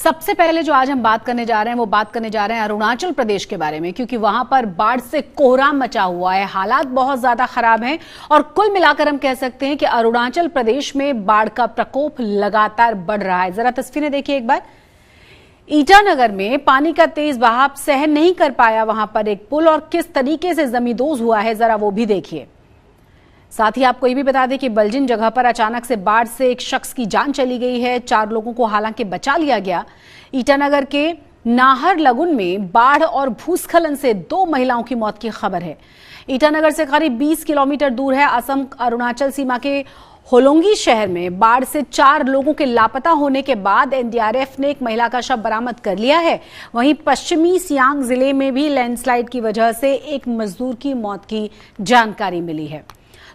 सबसे पहले जो आज हम बात करने जा रहे हैं वो बात करने जा रहे हैं अरुणाचल प्रदेश के बारे में, क्योंकि वहां पर बाढ़ से कोहराम मचा हुआ है, हालात बहुत ज्यादा खराब हैं और कुल मिलाकर हम कह सकते हैं कि अरुणाचल प्रदेश में बाढ़ का प्रकोप लगातार बढ़ रहा है। जरा तस्वीरें देखिए एक बार। ईटानगर में पानी का तेज बहाव सहन नहीं कर पाया वहां पर एक पुल, और किस तरीके से जमींदोज हुआ है जरा वो भी देखिए। साथ ही आपको ये भी बता दें कि बलजिन जगह पर अचानक से बाढ़ से एक शख्स की जान चली गई है, 4 लोगों को हालांकि बचा लिया गया। ईटानगर के नाहरलगुन में बाढ़ और भूस्खलन से 2 महिलाओं की मौत की खबर है। ईटानगर से करीब 20 किलोमीटर दूर है असम अरुणाचल सीमा के होलोंगी शहर में बाढ़ से 4 लोगों के लापता होने के बाद एनडीआरएफ ने एक महिला का शव बरामद कर लिया है। वहीं पश्चिमी सियांग जिले में भी लैंडस्लाइड की वजह से एक मजदूर की मौत की जानकारी मिली है।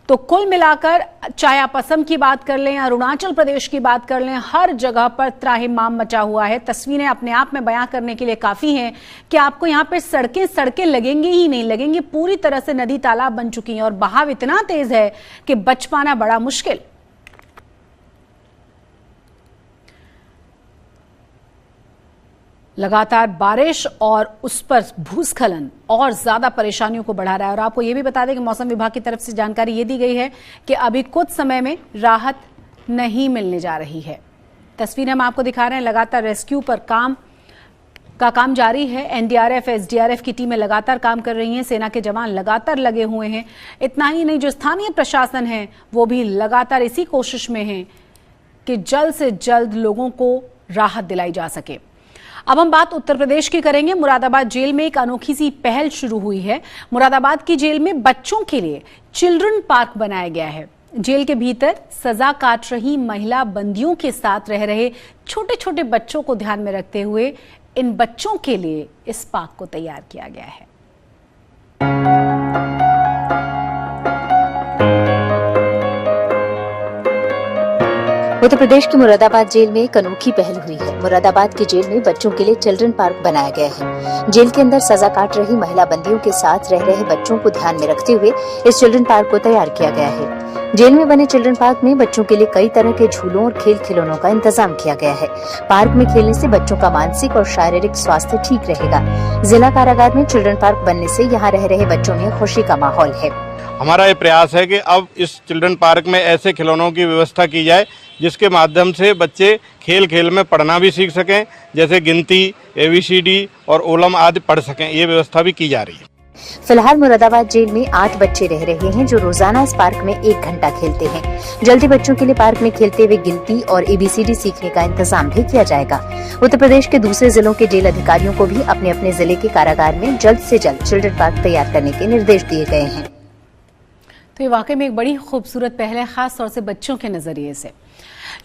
तो कुल मिलाकर चाहे आप असम की बात कर लें, अरुणाचल प्रदेश की बात कर लें, हर जगह पर त्राहिमाम मचा हुआ है। तस्वीरें अपने आप में बयां करने के लिए काफी हैं कि आपको यहां पे सड़कें लगेंगी ही नहीं, लगेंगी पूरी तरह से नदी तालाब बन चुकी हैं और बहाव इतना तेज है कि बच पाना बड़ा मुश्किल। लगातार बारिश और उस पर भूस्खलन और ज्यादा परेशानियों को बढ़ा रहा है। और आपको यह भी बता दें कि मौसम विभाग की तरफ से जानकारी ये दी गई है कि अभी कुछ समय में राहत नहीं मिलने जा रही है। तस्वीरें हम आपको दिखा रहे हैं। लगातार रेस्क्यू पर काम जारी है। एनडीआरएफ, एसडीआरएफ की टीमें लगातार काम कर रही हैं, सेना के जवान लगातार लगे हुए हैं। इतना ही नहीं, जो स्थानीय प्रशासन है वो भी लगातार इसी कोशिश में है कि जल्द से जल्द लोगों को राहत दिलाई जा सके। अब हम बात उत्तर प्रदेश की करेंगे। मुरादाबाद जेल में एक अनोखी सी पहल शुरू हुई है। मुरादाबाद की जेल में बच्चों के लिए चिल्ड्रन पार्क बनाया गया है। जेल के भीतर सजा काट रही महिला बंदियों के साथ रह रहे छोटे छोटे बच्चों को ध्यान में रखते हुए इन बच्चों के लिए इस पार्क को तैयार किया गया है। उत्तर प्रदेश की मुरादाबाद जेल में एक अनोखी पहल हुई है। मुरादाबाद की जेल में बच्चों के लिए चिल्ड्रन पार्क बनाया गया है। जेल के अंदर सजा काट रही महिला बंदियों के साथ रह रहे बच्चों को ध्यान में रखते हुए इस चिल्ड्रन पार्क को तैयार किया गया है। जेल में बने चिल्ड्रन पार्क में बच्चों के लिए कई तरह के झूलों और खेल खिलौनों का इंतजाम किया गया है। पार्क में खेलने से बच्चों का मानसिक और शारीरिक स्वास्थ्य ठीक रहेगा। जिला कारागार में चिल्ड्रन पार्क बनने से यहाँ रह रहे बच्चों में खुशी का माहौल है। हमारा ये प्रयास है कि अब इस चिल्ड्रन पार्क में ऐसे खिलौनों की व्यवस्था की जाए जिसके माध्यम से बच्चे खेल खेल में पढ़ना भी सीख सकें, जैसे गिनती, ABCD और ओलम आदि पढ़ सकें। ये व्यवस्था भी की जा रही है। फिलहाल मुरादाबाद जेल में 8 बच्चे रह रहे हैं जो रोजाना इस पार्क में 1 घंटा खेलते हैं। जल्दी बच्चों के लिए पार्क में खेलते हुए गिनती और ABCD सीखने का इंतजाम भी किया जाएगा। उत्तर प्रदेश के दूसरे जिलों के जेल अधिकारियों को भी अपने अपने जिले के कारागार में जल्द से जल्द चिल्ड्रन पार्क तैयार करने के निर्देश दिए गए हैं। तो ये वाकई में एक बड़ी खूबसूरत पहल है, खास तौर से बच्चों के नजरिए से।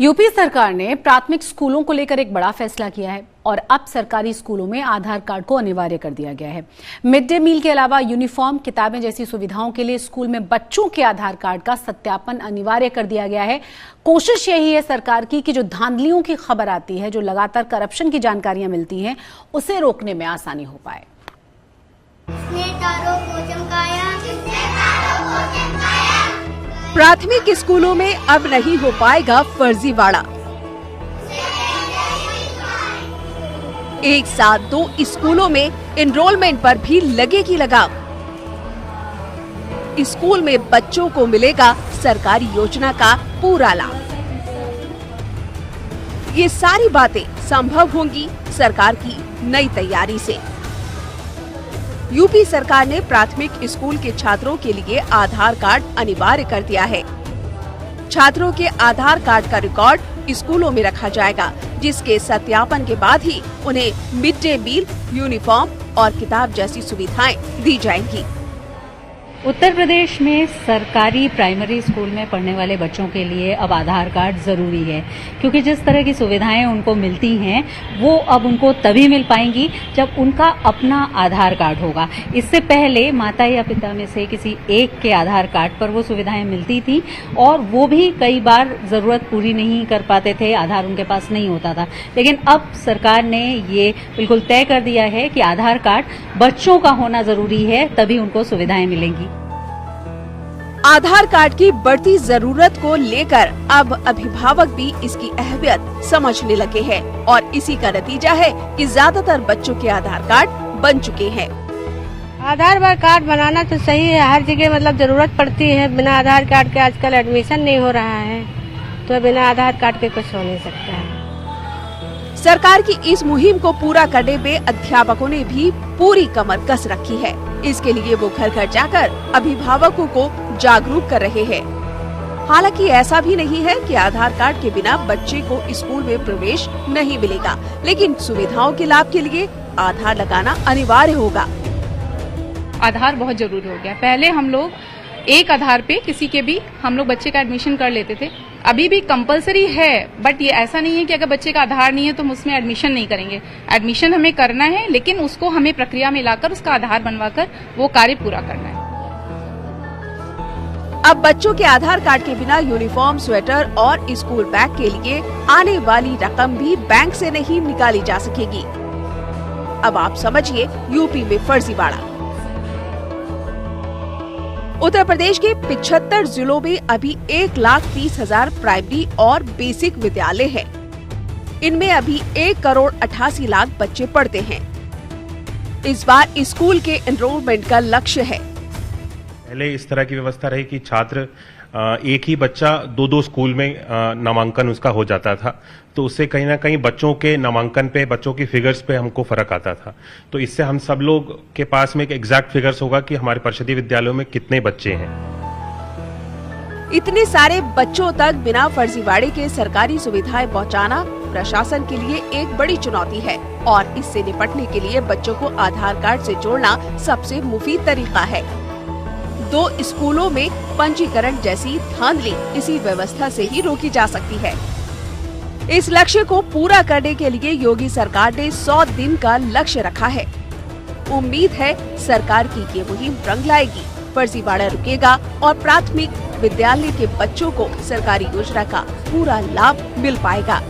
यूपी सरकार ने प्राथमिक स्कूलों को लेकर एक बड़ा फैसला किया है और अब सरकारी स्कूलों में आधार कार्ड को अनिवार्य कर दिया गया है। मिड डे मील के अलावा यूनिफॉर्म, किताबें जैसी सुविधाओं के लिए स्कूल में बच्चों के आधार कार्ड का सत्यापन अनिवार्य कर दिया गया है। कोशिश यही है सरकार की कि जो धांधलियों की खबर आती है, जो लगातार करप्शन की जानकारियां मिलती हैं, उसे रोकने में आसानी हो पाए। प्राथमिक स्कूलों में अब नहीं हो पाएगा फर्जीवाड़ा। एक साथ 2 स्कूलों में एनरोलमेंट पर भी लगेगी लगाम। स्कूल में बच्चों को मिलेगा सरकारी योजना का पूरा लाभ। ये सारी बातें संभव होंगी सरकार की नई तैयारी से। यूपी सरकार ने प्राथमिक स्कूल के छात्रों के लिए आधार कार्ड अनिवार्य कर दिया है। छात्रों के आधार कार्ड का रिकॉर्ड स्कूलों में रखा जाएगा, जिसके सत्यापन के बाद ही उन्हें मिड डे मील, यूनिफॉर्म और किताब जैसी सुविधाएं दी जाएंगी। उत्तर प्रदेश में सरकारी प्राइमरी स्कूल में पढ़ने वाले बच्चों के लिए अब आधार कार्ड जरूरी है, क्योंकि जिस तरह की सुविधाएं उनको मिलती हैं वो अब उनको तभी मिल पाएंगी जब उनका अपना आधार कार्ड होगा। इससे पहले माता या पिता में से किसी एक के आधार कार्ड पर वो सुविधाएं मिलती थी और वो भी कई बार जरूरत पूरी नहीं कर पाते थे, आधार उनके पास नहीं होता था। लेकिन अब सरकार ने ये बिल्कुल तय कर दिया है कि आधार कार्ड बच्चों का होना जरूरी है, तभी उनको सुविधाएं मिलेंगी। आधार कार्ड की बढ़ती जरूरत को लेकर अब अभिभावक भी इसकी अहमियत समझने लगे हैं और इसी का नतीजा है कि ज्यादातर बच्चों के आधार कार्ड बन चुके हैं। आधार कार्ड बनाना तो सही है, हर जगह मतलब जरूरत पड़ती है। बिना आधार कार्ड के आजकल एडमिशन नहीं हो रहा है, तो बिना आधार कार्ड के कुछ हो नहीं सकता है। सरकार की इस मुहिम को पूरा करने में अध्यापकों ने भी पूरी कमर कस रखी है। इसके लिए वो घर घर जाकर अभिभावकों को जागरूक कर रहे हैं। हालांकि ऐसा भी नहीं है कि आधार कार्ड के बिना बच्चे को स्कूल में प्रवेश नहीं मिलेगा, लेकिन सुविधाओं के लाभ के लिए आधार लगाना अनिवार्य होगा। आधार बहुत जरूरी हो गया। पहले हम लोग एक आधार पे किसी के भी हम लोग बच्चे का एडमिशन कर लेते थे। अभी भी कंपलसरी है, बट ये ऐसा नहीं है कि अगर बच्चे का आधार नहीं है तो हम उसमें एडमिशन नहीं करेंगे। एडमिशन हमें करना है, लेकिन उसको हमें प्रक्रिया में लाकर उसका आधार बनवाकर वो कार्य पूरा करना है। अब बच्चों के आधार कार्ड के बिना यूनिफॉर्म, स्वेटर और स्कूल बैग के लिए आने वाली रकम भी बैंक से नहीं निकाली जा सकेगी। अब आप समझिए यूपी में फर्जीवाड़ा। उत्तर प्रदेश के 75 जिलों में अभी 1,30,000 प्राइमरी और बेसिक विद्यालय हैं। इनमें अभी 1,88,00,000 बच्चे पढ़ते हैं। इस बार स्कूल के एनरोलमेंट का लक्ष्य है। पहले इस तरह की व्यवस्था रही कि छात्र एक ही बच्चा दो स्कूल में नामांकन उसका हो जाता था, तो उससे कहीं ना कहीं बच्चों के नामांकन पे, बच्चों की फिगर्स पे हमको फर्क आता था। तो इससे हम सब लोग के पास में एक एग्जैक्ट फिगर्स होगा कि हमारे परिषदीय विद्यालयों में कितने बच्चे हैं। इतने सारे बच्चों तक बिना फर्जीवाड़े के सरकारी सुविधाएं पहुंचाना प्रशासन के लिए एक बड़ी चुनौती है और इससे निपटने के लिए बच्चों को आधार कार्ड से जोड़ना सबसे मुफीद तरीका है। 2 स्कूलों में पंजीकरण जैसी धांधली इसी व्यवस्था से ही रोकी जा सकती है। इस लक्ष्य को पूरा करने के लिए योगी सरकार ने 100 दिन का लक्ष्य रखा है। उम्मीद है सरकार की ये मुहिम रंग लाएगी, फर्जीवाड़ा रुकेगा और प्राथमिक विद्यालय के बच्चों को सरकारी योजना का पूरा लाभ मिल पाएगा।